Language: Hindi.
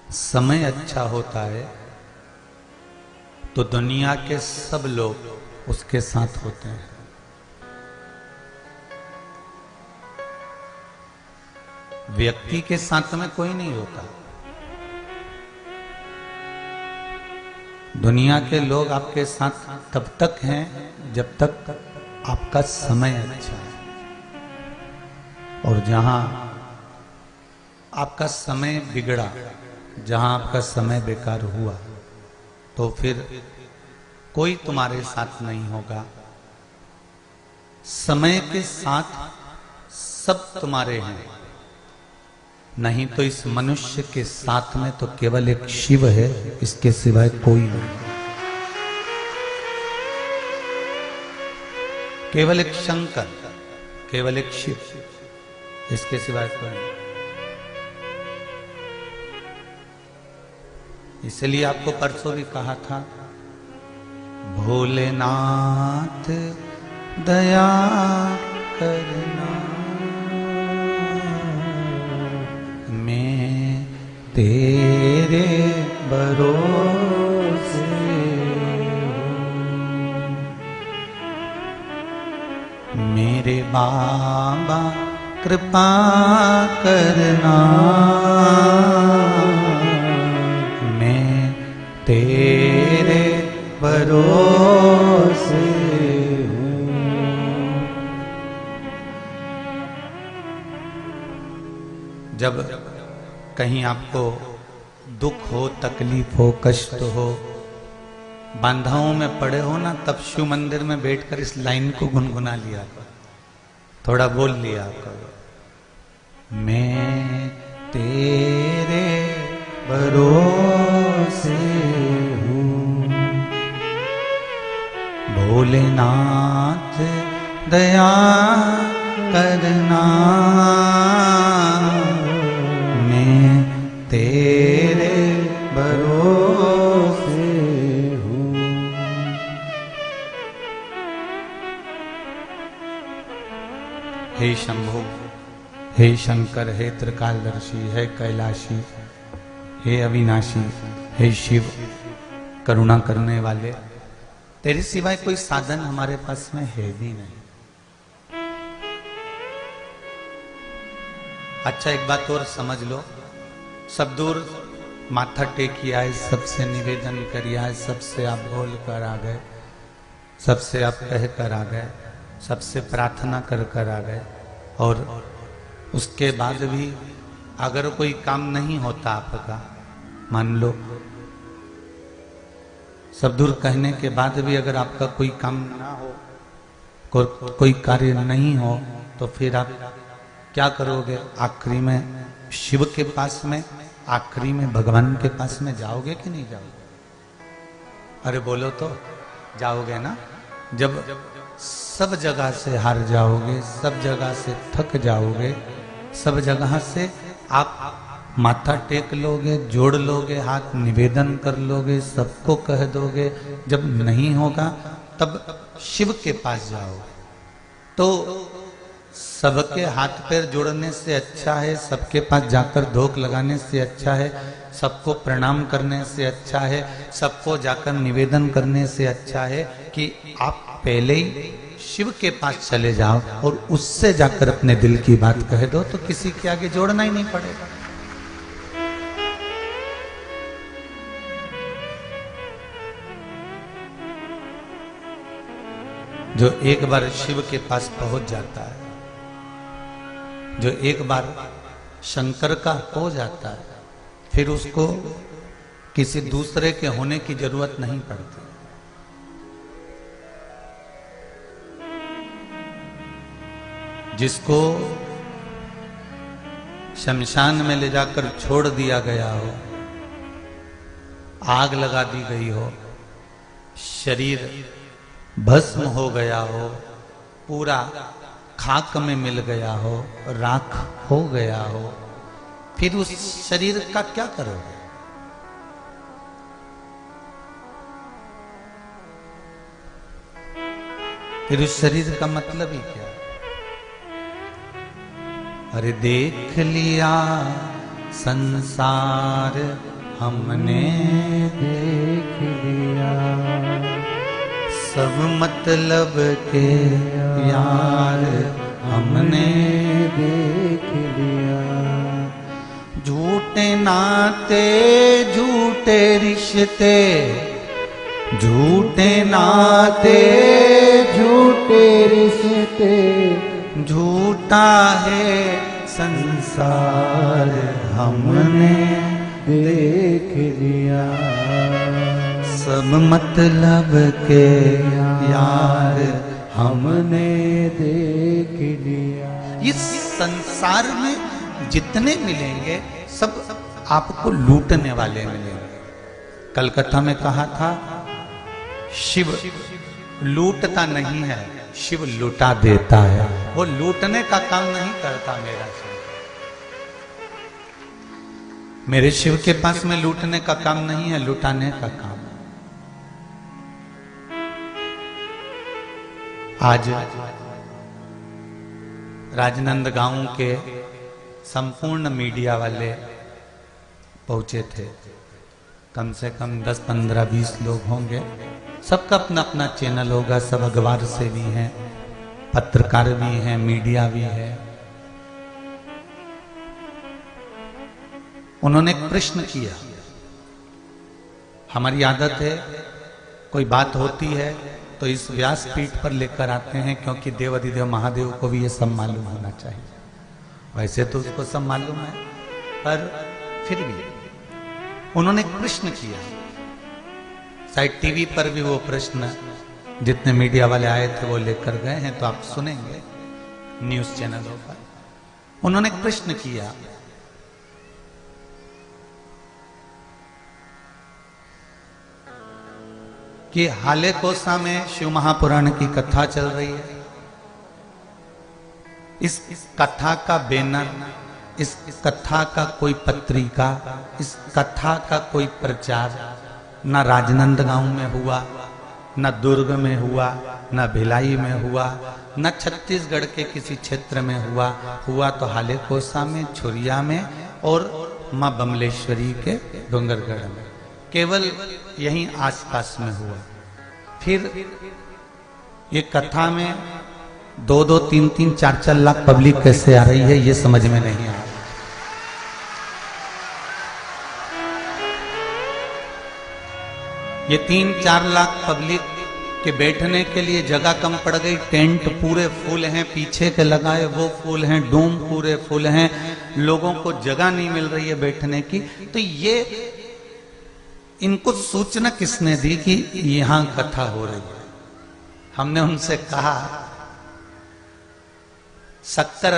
समय अच्छा होता है तो दुनिया के सब लोग उसके साथ होते हैं। व्यक्ति के साथ में कोई नहीं होता। दुनिया के लोग आपके साथ तब तक हैं जब तक आपका समय अच्छा है, और जहां आपका समय बिगड़ा, जहां आपका समय बेकार हुआ, तो फिर कोई तुम्हारे साथ नहीं होगा। समय के साथ सब तुम्हारे हैं, नहीं तो इस मनुष्य के साथ में तो केवल एक शिव है, इसके सिवाय कोई नहीं। केवल एक शंकर, केवल एक शिव, इसके सिवाय कोई नहीं। इसलिए आपको परसों भी कहा था, भोलेनाथ दया करना, मैं तेरे भरोसे हूँ। मेरे बाबा कृपा करना, मैं तेरे भरोसे हूँ। जब कहीं आपको दुख हो, तकलीफ हो, कष्ट हो, बांधाओं में पड़े हो ना, तब शिव मंदिर में बैठकर इस लाइन को गुनगुना लिया करो, थोड़ा बोल लिया करो, मैं तेरे भरोसे हूँ। भोलेनाथ दया करना, मैं तेरे भरोसे हूँ। हे शंभु, हे शंकर, हे त्रिकालदर्शी, हे कैलाशी, हे अविनाशी, हे शिव, करुणा करने वाले, तेरे सिवाय कोई साधन हमारे पास में है भी नहीं। अच्छा, एक बात और समझ लो, सब दूर माथा टेकिया है, सबसे निवेदन करिया है, सबसे आप बोल कर आ गए, सबसे आप कह कर आ गए, सबसे प्रार्थना कर कर आ गए, और उसके बाद भी अगर कोई काम नहीं होता आपका, मान लो सब दूर कहने के बाद भी अगर आपका कोई काम ना हो, कोई कार्य नहीं हो, तो फिर आप क्या करोगे? आखिरी में शिव के पास में, आखिरी में भगवान के पास में जाओगे कि नहीं जाओगे? अरे बोलो तो, जाओगे ना? जब सब जगह से हार जाओगे, सब जगह से थक जाओगे, सब जगह से आप माथा टेक लोगे, जोड़ लोगे, हाथ निवेदन कर लोगे, सबको कह दोगे, जब नहीं होगा तब शिव के पास जाओगे। तो सबके हाथ पैर जोड़ने से अच्छा है, सबके पास जाकर धोख लगाने से अच्छा है, सबको प्रणाम करने से अच्छा है, सबको जाकर निवेदन करने से अच्छा है कि आप पहले ही शिव के पास चले जाओ और उससे जाकर अपने दिल की बात कह दो, तो किसी के आगे जोड़ना ही नहीं पड़ेगा। जो एक बार शिव के पास पहुंच जाता है, जो एक बार शंकर का हो जाता है, फिर उसको किसी दूसरे के होने की जरूरत नहीं पड़ती। जिसको शमशान में ले जाकर छोड़ दिया गया हो, आग लगा दी गई हो, शरीर भस्म हो गया हो, पूरा खाक में मिल गया हो, राख हो गया हो, फिर उस शरीर का क्या करोगे? फिर उस शरीर का मतलब ही क्या? अरे देख लिया संसार हमने देख लिया, सब मतलब के यार हमने देख लिया। झूठे नाते झूठे रिश्ते, झूठे नाते झूठे रिश्ते, झूठा है संसार हमने देख लिया, सब मतलब के यार हमने देख लिया। इस संसार में जितने मिलेंगे सब आपको लूटने वाले मिलेंगे। कलकत्ता में कहा था, शिव लूटता नहीं है, शिव लुटा देता है। वो लूटने का काम नहीं करता मेरा शिव। मेरे शिव के पास में लूटने का काम नहीं है, लुटाने का काम। आज राजनांदगांव के संपूर्ण मीडिया वाले पहुंचे थे, कम से कम 10, 15, 20 लोग होंगे। सबका अपना अपना चैनल होगा, सब अखबार से भी हैं, पत्रकार भी हैं, मीडिया भी है। उन्होंने एक प्रश्न किया। हमारी आदत है, कोई बात होती है तो इस व्यासपीठ पर लेकर आते हैं, क्योंकि देव अधिदेव महादेव को भी ये सब मालूम होना चाहिए। वैसे तो उसको सब मालूम है, पर फिर भी उन्होंने एक प्रश्न किया। शायद टीवी पर भी वो प्रश्न जितने मीडिया वाले आए थे वो लेकर गए हैं, तो आप सुनेंगे न्यूज चैनलों पर। उन्होंने एक प्रश्न किया कि हाले कोसा में शिव महापुराण की कथा चल रही है। इस कथा का बैनर, इस कथा का कोई पत्रिका, इस कथा का कोई प्रचार न राजनांदगांव में हुआ, न दुर्ग में हुआ, न भिलाई में हुआ, न छत्तीसगढ़ के किसी क्षेत्र में हुआ तो हाले कोसा में, छुरिया में और मां बमलेश्वरी के डोंगरगढ़ में, केवल यहीं आसपास में हुआ। फिर ये कथा में 2-2, 3-3, 4-4 लाख पब्लिक कैसे आ रही है, ये समझ में नहीं आ रहा। ये 3-4 लाख पब्लिक के बैठने के लिए जगह कम पड़ गई। टेंट पूरे फुल हैं, पीछे के लगाए वो फुल हैं, डोम पूरे फुल हैं, लोगों को जगह नहीं मिल रही है बैठने की। तो ये इनको सूचना किसने दी कि यहां कथा हो रही है? हमने उनसे कहा 70